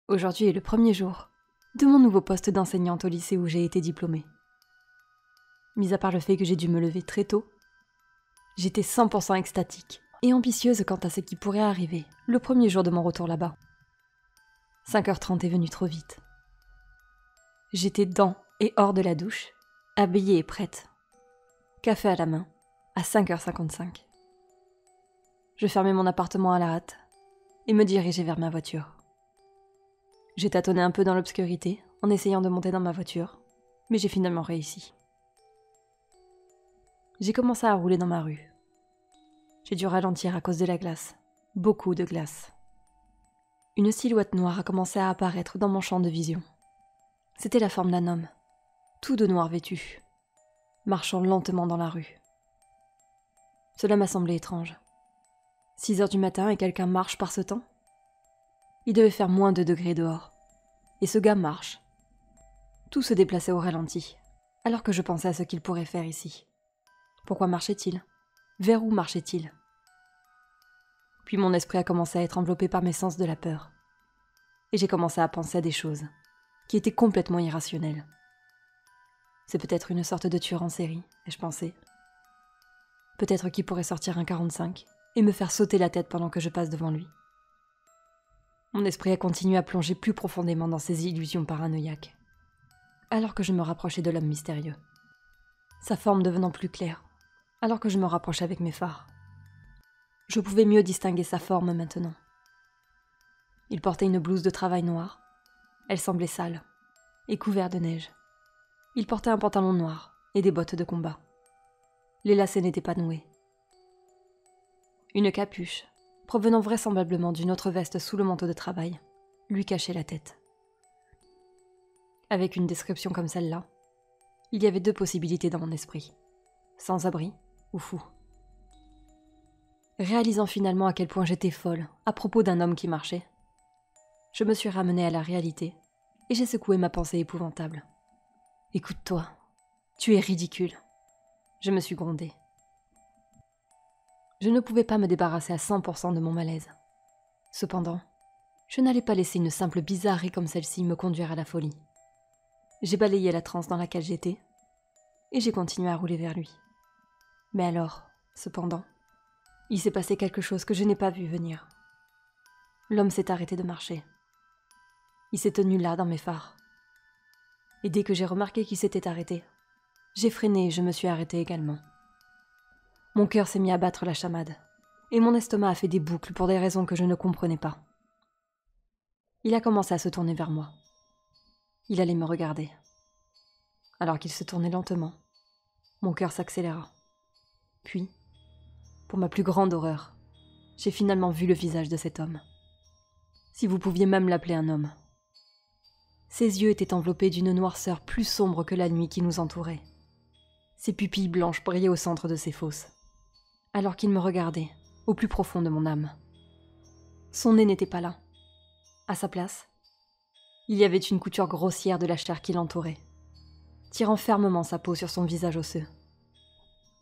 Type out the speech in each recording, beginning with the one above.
Aujourd'hui est le premier jour de mon nouveau poste d'enseignante au lycée où j'ai été diplômée. Mis à part le fait que j'ai dû me lever très tôt, j'étais 100% extatique et ambitieuse quant à ce qui pourrait arriver le premier jour de mon retour là-bas. 5h30 est venu trop vite. J'étais dans et hors de la douche, habillée et prête. Café à la main, à 5h55. Je fermais mon appartement à la hâte et me dirigeais vers ma voiture. J'ai tâtonné un peu dans l'obscurité en essayant de monter dans ma voiture, mais j'ai finalement réussi. J'ai commencé à rouler dans ma rue. J'ai dû ralentir à cause de la glace, beaucoup de glace. Une silhouette noire a commencé à apparaître dans mon champ de vision. C'était la forme d'un homme, tout de noir vêtu, marchant lentement dans la rue. Cela m'a semblé étrange. 6h du matin et quelqu'un marche par ce temps ? Il devait faire moins 2 degrés dehors. Et ce gars marche. Tout se déplaçait au ralenti, alors que je pensais à ce qu'il pourrait faire ici. Pourquoi marchait-il ? Vers où marchait-il ? Puis mon esprit a commencé à être enveloppé par mes sens de la peur. Et j'ai commencé à penser à des choses qui étaient complètement irrationnelles. C'est peut-être une sorte de tueur en série, ai-je pensé. Peut-être qu'il pourrait sortir un 45 et me faire sauter la tête pendant que je passe devant lui. Mon esprit a continué à plonger plus profondément dans ses illusions paranoïaques, alors que je me rapprochais de l'homme mystérieux. Sa forme devenant plus claire, alors que je me rapprochais avec mes phares. Je pouvais mieux distinguer sa forme maintenant. Il portait une blouse de travail noire. Elle semblait sale et couverte de neige. Il portait un pantalon noir et des bottes de combat. Les lacets n'étaient pas noués. Une capuche, provenant vraisemblablement d'une autre veste sous le manteau de travail, lui cachait la tête. Avec une description comme celle-là, il y avait 2 possibilités dans mon esprit. Sans-abri ou fou. Réalisant finalement à quel point j'étais folle à propos d'un homme qui marchait, je me suis ramenée à la réalité et j'ai secoué ma pensée épouvantable. « Écoute-toi, tu es ridicule. » Je me suis grondée. Je ne pouvais pas me débarrasser à 100% de mon malaise. Cependant, je n'allais pas laisser une simple bizarrerie comme celle-ci me conduire à la folie. J'ai balayé la transe dans laquelle j'étais et j'ai continué à rouler vers lui. Mais alors, cependant, il s'est passé quelque chose que je n'ai pas vu venir. L'homme s'est arrêté de marcher. Il s'est tenu là dans mes phares. Et dès que j'ai remarqué qu'il s'était arrêté, j'ai freiné et je me suis arrêtée également. Mon cœur s'est mis à battre la chamade, et mon estomac a fait des boucles pour des raisons que je ne comprenais pas. Il a commencé à se tourner vers moi. Il allait me regarder. Alors qu'il se tournait lentement, mon cœur s'accéléra. Puis, pour ma plus grande horreur, j'ai finalement vu le visage de cet homme. Si vous pouviez même l'appeler un homme. Ses yeux étaient enveloppés d'une noirceur plus sombre que la nuit qui nous entourait. Ses pupilles blanches brillaient au centre de ses fosses, alors qu'il me regardait, au plus profond de mon âme. Son nez n'était pas là. À sa place, il y avait une couture grossière de la chair qui l'entourait, tirant fermement sa peau sur son visage osseux.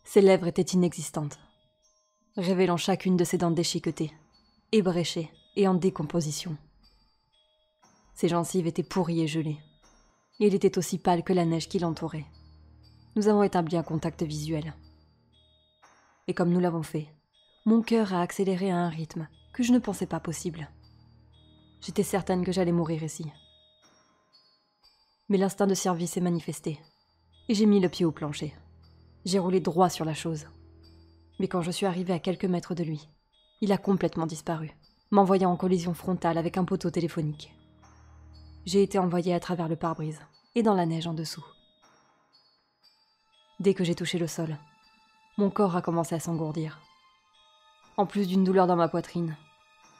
Ses lèvres étaient inexistantes, révélant chacune de ses dents déchiquetées, ébréchées et en décomposition. Ses gencives étaient pourries et gelées, et il était aussi pâle que la neige qui l'entourait. Nous avons établi un contact visuel. Et comme nous l'avons fait, mon cœur a accéléré à un rythme que je ne pensais pas possible. J'étais certaine que j'allais mourir ici. Mais l'instinct de survie s'est manifesté, et j'ai mis le pied au plancher. J'ai roulé droit sur la chose. Mais quand je suis arrivée à quelques mètres de lui, il a complètement disparu, m'envoyant en collision frontale avec un poteau téléphonique. J'ai été envoyée à travers le pare-brise et dans la neige en dessous. Dès que j'ai touché le sol, mon corps a commencé à s'engourdir. En plus d'une douleur dans ma poitrine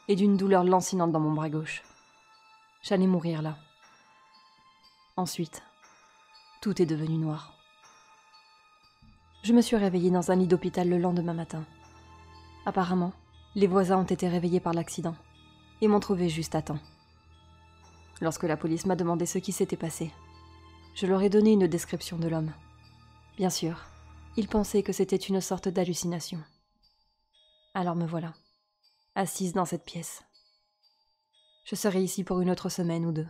et d'une douleur lancinante dans mon bras gauche. J'allais mourir là. Ensuite, tout est devenu noir. Je me suis réveillée dans un lit d'hôpital le lendemain matin. Apparemment, les voisins ont été réveillés par l'accident et m'ont trouvé juste à temps. Lorsque la police m'a demandé ce qui s'était passé, je leur ai donné une description de l'homme. Bien sûr, ils pensaient que c'était une sorte d'hallucination. Alors me voilà, assise dans cette pièce. Je serai ici pour une autre semaine ou 2.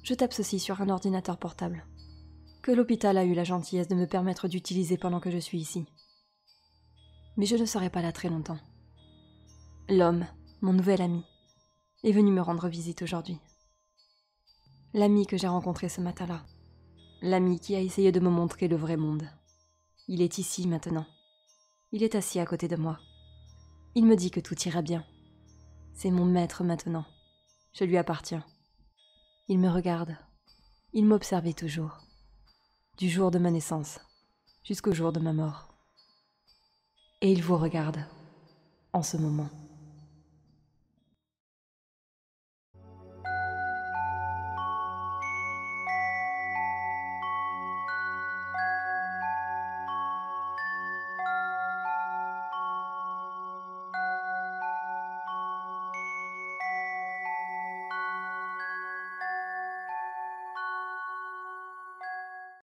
Je tape ceci sur un ordinateur portable, que l'hôpital a eu la gentillesse de me permettre d'utiliser pendant que je suis ici. Mais je ne serai pas là très longtemps. L'homme, mon nouvel ami, est venu me rendre visite aujourd'hui. L'ami que j'ai rencontré ce matin-là. L'ami qui a essayé de me montrer le vrai monde. Il est ici maintenant. Il est assis à côté de moi. Il me dit que tout ira bien. C'est mon maître maintenant. Je lui appartiens. Il me regarde. Il m'observait toujours. Du jour de ma naissance jusqu'au jour de ma mort. Et il vous regarde en ce moment.